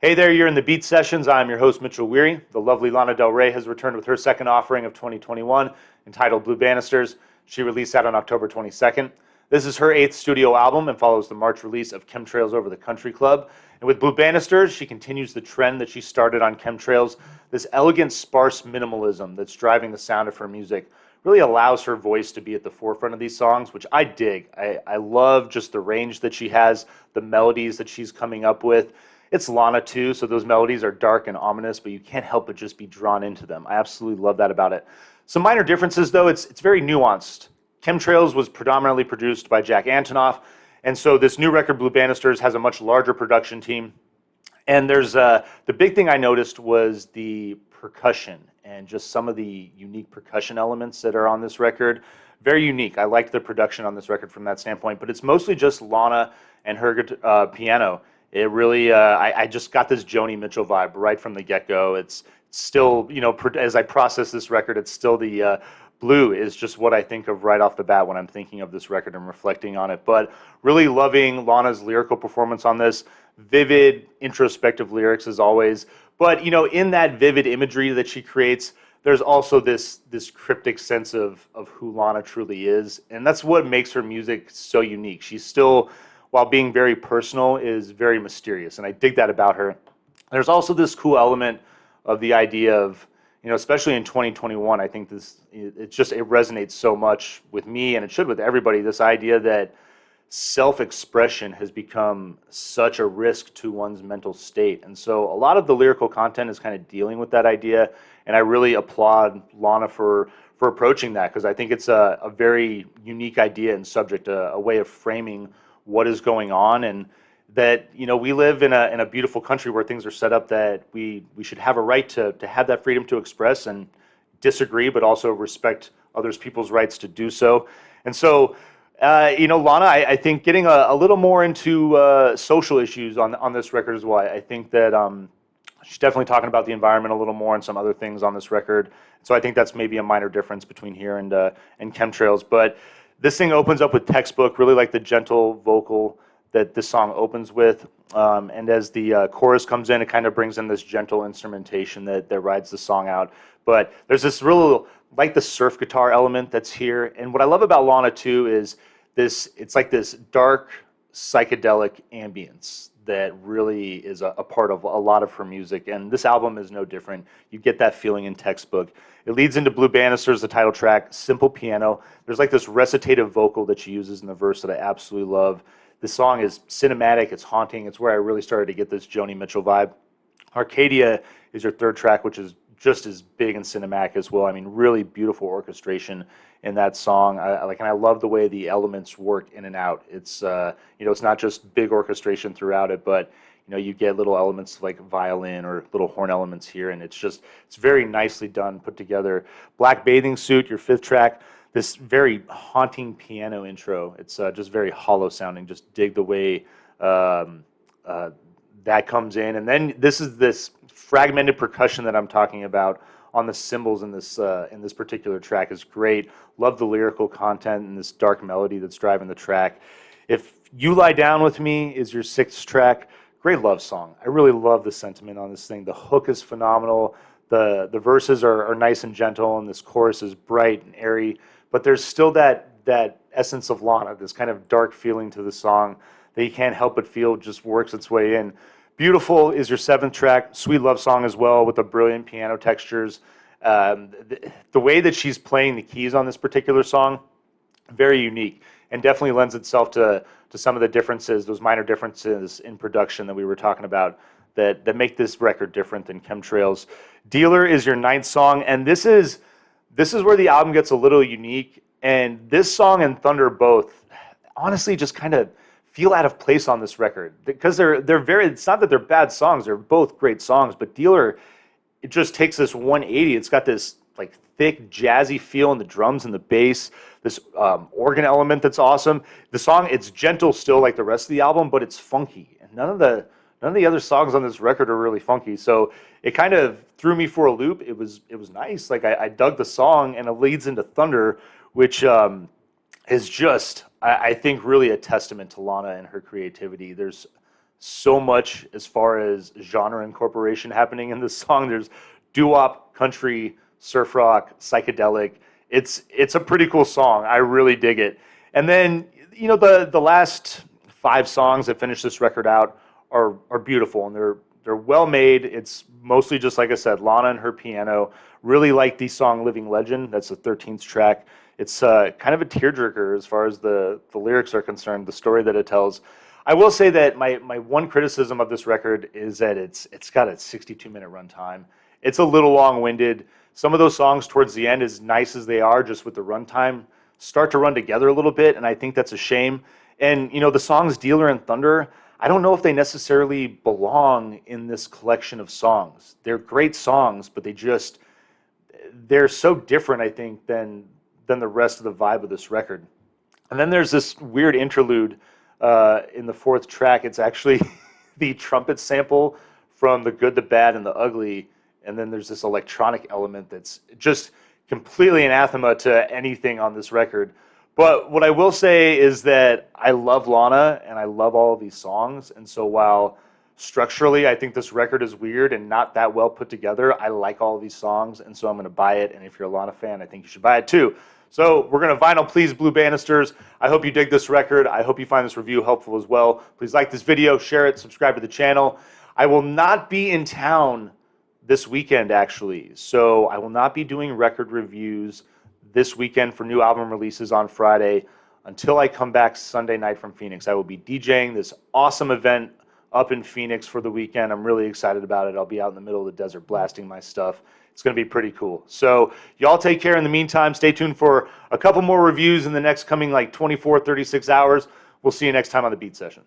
Hey there, you're in the Beat Sessions. I'm your host, Mitchell Weary. The lovely Lana Del Rey has returned with her second offering of 2021, entitled Blue Banisters. She released that on October 22nd. This is her eighth studio album and follows the March release of Chemtrails Over the Country Club. And with Blue Banisters, she continues the trend that she started on Chemtrails. This elegant, sparse minimalism that's driving the sound of her music really allows her voice to be at the forefront of these songs, which I dig. I love just the range that she has, the melodies that she's coming up with. It's Lana too, so those melodies are dark and ominous, but you can't help but just be drawn into them. I absolutely love that about it. Some minor differences though, it's very nuanced. Chemtrails was predominantly produced by Jack Antonoff, and so this new record, Blue Banisters, has a much larger production team. And there's the big thing I noticed was the percussion and just some of the unique percussion elements that are on this record. Very unique. I liked the production on this record from that standpoint, but it's mostly just Lana and her piano. It really, I just got this Joni Mitchell vibe right from the get-go. It's still, as I process this record, it's still the blue is just what I think of right off the bat when I'm thinking of this record and reflecting on it. But really loving Lana's lyrical performance on this. Vivid, introspective lyrics as always. But, in that vivid imagery that she creates, there's also this cryptic sense of who Lana truly is. And that's what makes her music so unique. She's still, while being very personal, is very mysterious, and I dig that about her. There's also this cool element of the idea of, especially in 2021, I think it resonates so much with me, and it should with everybody, this idea that self-expression has become such a risk to one's mental state. And so a lot of the lyrical content is kind of dealing with that idea, and I really applaud Lana for approaching that, because I think it's a very unique idea and subject, a way of framing what is going on, and that we live in a beautiful country where things are set up that we should have a right to have that freedom to express and disagree, but also respect others people's rights to do so. And so Lana, I think getting a little more into social issues on this record as well. I think that she's definitely talking about the environment a little more and some other things on this record. So I think that's maybe a minor difference between here and Chemtrails. But this thing opens up with Textbook, really like the gentle vocal that this song opens with. And as the chorus comes in, it kind of brings in this gentle instrumentation that rides the song out. But there's this real, like the surf guitar element that's here. And what I love about Lana too is it's like this dark psychedelic ambience that really is a part of a lot of her music. And this album is no different. You get that feeling in Textbook. It leads into Blue Banisters, the title track, simple piano. There's like this recitative vocal that she uses in the verse that I absolutely love. This song is cinematic, it's haunting. It's where I really started to get this Joni Mitchell vibe. Arcadia is your third track, which is just as big and cinematic as well. I mean, really beautiful orchestration in that song. And I love the way the elements work in and out. It's it's not just big orchestration throughout it, but you get little elements like violin or little horn elements here, and it's very nicely done, put together. Black Bathing Suit, your fifth track. This very haunting piano intro. It's just very hollow sounding. Just dig the way that comes in, and then this fragmented percussion that I'm talking about on the cymbals in this particular track is great. Love the lyrical content and this dark melody that's driving the track. If You Lie Down With Me is your sixth track. Great love song. I really love the sentiment on this thing. The hook is phenomenal. The verses are nice and gentle, and this chorus is bright and airy. But there's still that essence of Lana, this kind of dark feeling to the song that you can't help but feel just works its way in. Beautiful is your seventh track. Sweet love song as well, with the brilliant piano textures. The way that she's playing the keys on this particular song, very unique, and definitely lends itself to some of the differences, those minor differences in production that we were talking about that make this record different than Chemtrails. Dealer is your ninth song, and this is where the album gets a little unique. And this song and Thunder both, honestly, just kind of feel out of place on this record, because they're very. It's not that they're bad songs; they're both great songs. But Dealer, it just takes this 180. It's got this like thick jazzy feel in the drums and the bass, this organ element that's awesome. The song, it's gentle still like the rest of the album, but it's funky. And none of the other songs on this record are really funky. So it kind of threw me for a loop. It was nice. Like I dug the song, and it leads into Thunder, which is just, I think, really a testament to Lana and her creativity. There's so much as far as genre incorporation happening in this song. There's doo-wop, country, surf rock, psychedelic. It's a pretty cool song. I really dig it. And then, the last 5 songs that finish this record out are beautiful, and they're well made. It's mostly just, like I said, Lana and her piano. Really like the song Living Legend. That's the 13th track. It's kind of a tearjerker as far as the lyrics are concerned, the story that it tells. I will say that my one criticism of this record is that it's got a 62-minute runtime. It's a little long-winded. Some of those songs towards the end, as nice as they are, just with the runtime, start to run together a little bit, and I think that's a shame. And, the songs Dealer and Thunder, I don't know if they necessarily belong in this collection of songs. They're great songs, but they're so different, I think, than the rest of the vibe of this record. And then there's this weird interlude in the 4th track. It's actually the trumpet sample from The Good, the Bad, and the Ugly, and then there's this electronic element that's just completely anathema to anything on this record. But what I will say is that I love Lana, and I love all of these songs, and so while structurally I think this record is weird and not that well put together, I like all of these songs, and so I'm going to buy it, and if you're a Lana fan, I think you should buy it too. So we're going to vinyl please Blue Banisters. I hope you dig this record. I hope you find this review helpful as well. Please like this video, share it, subscribe to the channel. I will not be in town this weekend, actually, so I will not be doing record reviews this weekend for new album releases on Friday until I come back Sunday night from Phoenix. I will be DJing this awesome event up in Phoenix for the weekend. I'm really excited about it. I'll be out in the middle of the desert blasting my stuff. It's going to be pretty cool. So y'all take care in the meantime. Stay tuned for a couple more reviews in the next coming 24, 36 hours. We'll see you next time on the Beat Sessions.